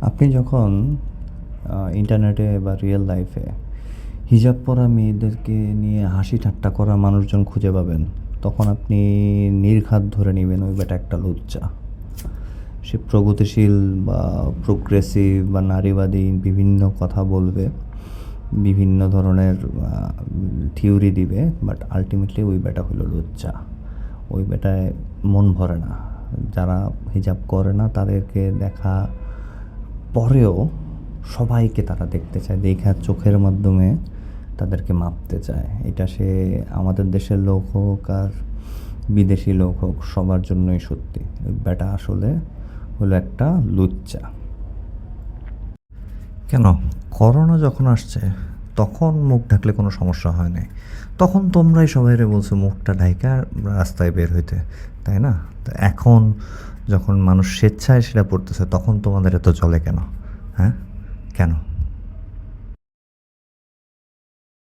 আপনি যখন ইন্টারনেটে বা রিয়েল লাইফে হিজাব পরা মেয়েদেরকে নিয়ে হাসি ঠাট্টা করা মানুষজন খুঁজে পাবেন, তখন আপনি নির্ঘাত ধরে নেবেন ওই বেটা একটা লুচ্চা। সে প্রগতিশীল বা প্রোগ্রেসিভ বা নারীবাদী বিভিন্ন কথা বলবে, বিভিন্ন ধরনের থিওরি দিবে, বাট আলটিমেটলি ওই বেটা হলো লুচ্চা। ওই বেটায় মন ভরে না। যারা হিজাব করে না তাদেরকে দেখা পরেও সবাইকে তারা দেখতে চায়, দেখা চোখের মাধ্যমে তাদেরকে মাপতে চায়। এটা সে আমাদের দেশের লোক হোক আর বিদেশি লোক হোক, সবার জন্যই সত্যি। ওই বেটা আসলে হলো একটা লুচ্চা। কেন? করোনা যখন আসছে তখন মুখ ঢাকলে কোনো সমস্যা হয় নাই। তখন তোমরাই সবাইরে বলছো মুখটা ঢাইকা রাস্তায় বের হইতে, তাই না? তো এখন যখন মানুষ স্বেচ্ছায় সেটা পড়তেছে তখন তোমাদের এত চলে কেন? হ্যাঁ, কেন?